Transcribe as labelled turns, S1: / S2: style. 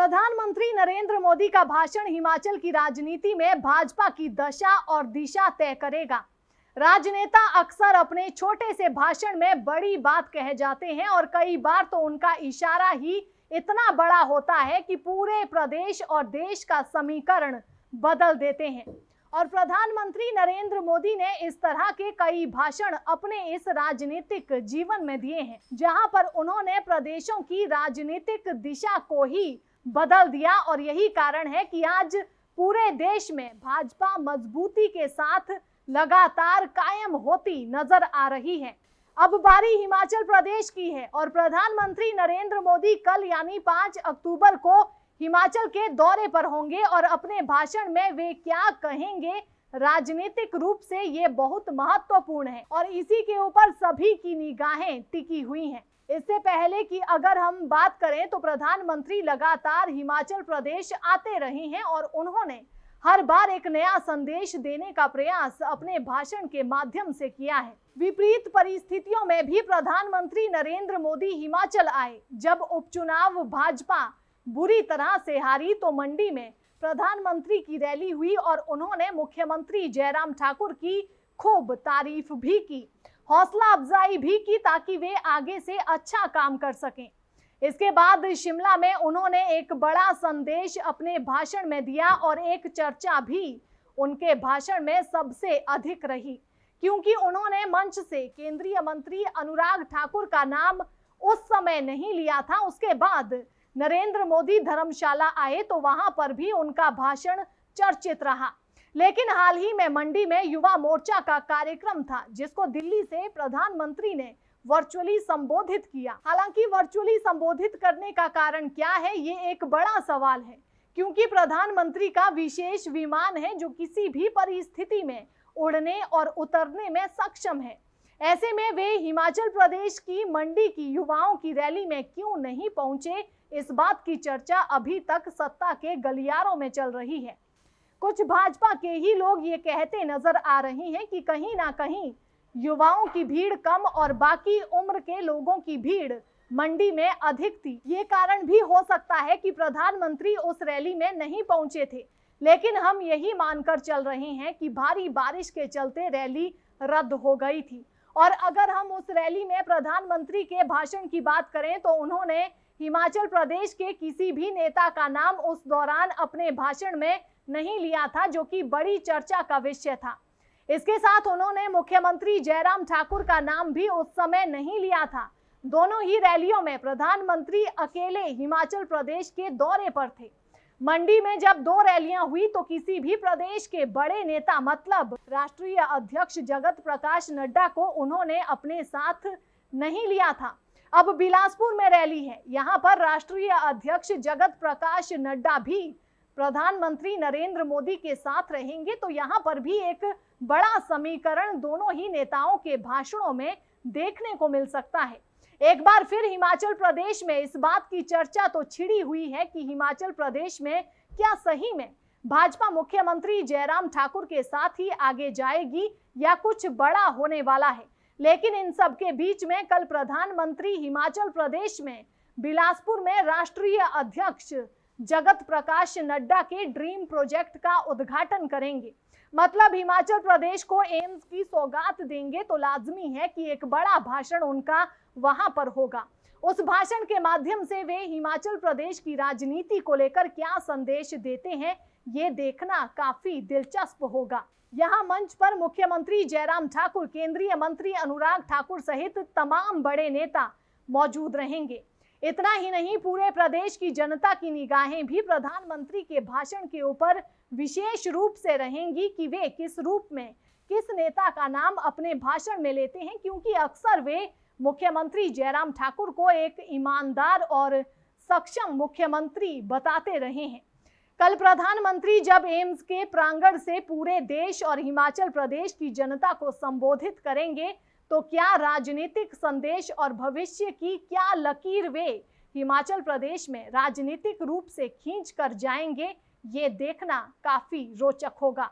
S1: प्रधानमंत्री नरेंद्र मोदी का भाषण हिमाचल की राजनीति में भाजपा की दशा और दिशा तय करेगा। राजनेता अक्सर अपने छोटे से भाषण में बड़ी बात कह जाते हैं और कई बार तो उनका इशारा ही इतना बड़ा होता है कि पूरे प्रदेश और देश का समीकरण बदल देते हैं। और प्रधानमंत्री नरेंद्र मोदी ने इस तरह के कई भाषण अपने इस राजनीतिक जीवन में दिए हैं, जहां पर उन्होंने प्रदेशों की राजनीतिक दिशा को ही बदल दिया। और यही कारण है कि आज पूरे देश में भाजपा मजबूती के साथ लगातार कायम होती नजर आ रही है। अब बारी हिमाचल प्रदेश की है और प्रधानमंत्री नरेंद्र मोदी कल यानी 5 अक्टूबर को हिमाचल के दौरे पर होंगे और अपने भाषण में वे क्या कहेंगे राजनीतिक रूप से ये बहुत महत्वपूर्ण है और इसी के ऊपर सभी की निगाहें टिकी हुई हैं। इससे पहले कि अगर हम बात करें तो प्रधानमंत्री लगातार हिमाचल प्रदेश आते रहे हैं और उन्होंने हर बार एक नया संदेश देने का प्रयास अपने भाषण के माध्यम से किया है। विपरीत परिस्थितियों में भी प्रधानमंत्री नरेंद्र मोदी हिमाचल आए। जब उपचुनाव भाजपा बुरी तरह से हारी तो मंडी में प्रधानमंत्री की रैली हुई और उन्होंने मुख्यमंत्री जयराम ठाकुर की खूब तारीफ भी की, हौसला अफजाई भी की ताकि वे आगे से अच्छा काम कर सकें। इसके बाद शिमला में उन्होंने एक बड़ा संदेश अपने भाषण में दिया और एक चर्चा भी उनके भाषण में सबसे अधिक रही, क्योंकि उन्होंने मंच से केंद्रीय मंत्री अनुराग ठाकुर का नाम उस समय नहीं लिया था। उसके बाद नरेंद्र मोदी धर्मशाला आए तो वहां पर भी उनका भाषण चर्चित रहा। लेकिन हाल ही में मंडी में युवा मोर्चा का कार्यक्रम था, जिसको दिल्ली से प्रधानमंत्री ने वर्चुअली संबोधित किया। हालांकि वर्चुअली संबोधित करने का कारण क्या है, ये एक बड़ा सवाल है, क्योंकि प्रधानमंत्री का विशेष विमान है जो किसी भी परिस्थिति में उड़ने और उतरने में सक्षम है। ऐसे में वे हिमाचल प्रदेश की मंडी की युवाओं की रैली में क्यों नहीं पहुंचे, इस बात की चर्चा अभी तक सत्ता के गलियारों में चल रही है। कुछ भाजपा के ही लोग ये कहते नजर आ रहे हैं कि कहीं ना कहीं युवाओं की भीड़ कम और बाकी उम्र के लोगों की भीड़ मंडी में अधिक थी। ये कारण भी हो सकता है कि प्रधानमंत्री उस रैली में नहीं पहुंचे थे, लेकिन हम यही मानकर चल रहे हैं कि भारी बारिश के चलते रैली रद्द हो गई थी। और अगर हम उस रैली में प्रधानमंत्री के भाषण की बात करें तो उन्होंने हिमाचल प्रदेश के किसी भी नेता का नाम उस दौरान अपने भाषण में नहीं लिया था, जो कि बड़ी चर्चा का विषय था। इसके साथ उन्होंने मुख्यमंत्री जयराम ठाकुर का नाम भी उस समय नहीं लिया था। दोनों ही रैलियों में प्रधानमंत्री अकेले हिमाचल प्रदेश के दौरे पर थे। मंडी में जब 2 रैलियां हुई तो किसी भी प्रदेश के बड़े नेता मतलब राष्ट्रीय अध्यक्ष जगत प्रकाश नड्डा को उन्होंने अपने साथ नहीं लिया था। अब बिलासपुर में रैली है, यहाँ पर राष्ट्रीय अध्यक्ष जगत प्रकाश नड्डा भी प्रधानमंत्री नरेंद्र मोदी के साथ रहेंगे, तो यहाँ पर भी एक बड़ा समीकरण दोनों ही नेताओं के भाषणों में देखने को मिल सकता है। एक बार फिर हिमाचल प्रदेश में इस बात की चर्चा तो छिड़ी हुई है कि हिमाचल प्रदेश में क्या सही में भाजपा मुख्यमंत्री जयराम ठाकुर के साथ ही आगे जाएगी या कुछ बड़ा होने वाला है। लेकिन इन सब के बीच में कल प्रधानमंत्री हिमाचल प्रदेश में बिलासपुर में राष्ट्रीय अध्यक्ष जगत प्रकाश नड्डा के ड्रीम प्रोजेक्ट का उद्घाटन करेंगे। मतलब हिमाचल प्रदेश को एम्स की सौगात देंगे तो लाजमी है कि एक बड़ा भाषण उनका वहां पर होगा। उस भाषण के माध्यम से वे हिमाचल प्रदेश की राजनीति को लेकर क्या संदेश देते हैं, ये देखना काफी दिलचस्प होगा। यहाँ मंच पर मुख्यमंत्री जयराम ठाकुर, केंद्रीय मंत्री अनुराग ठाकुर सहित तमाम बड़े नेता मौजूद रहेंगे। इतना ही नहीं, पूरे प्रदेश की जनता की निगाहें भी प्रधानमंत्री के भाषण के ऊपर विशेष रूप से रहेंगी कि वे किस रूप में किस नेता का नाम अपने भाषण में लेते हैं, क्योंकि अक्सर वे मुख्यमंत्री जयराम ठाकुर को एक ईमानदार और सक्षम मुख्यमंत्री बताते रहे हैं। कल प्रधानमंत्री जब एम्स के प्रांगण से पूरे देश और हिमाचल प्रदेश की जनता को संबोधित करेंगे तो क्या राजनीतिक संदेश और भविष्य की क्या लकीर वे हिमाचल प्रदेश में राजनीतिक रूप से खींच कर जाएंगे, ये देखना काफी रोचक होगा।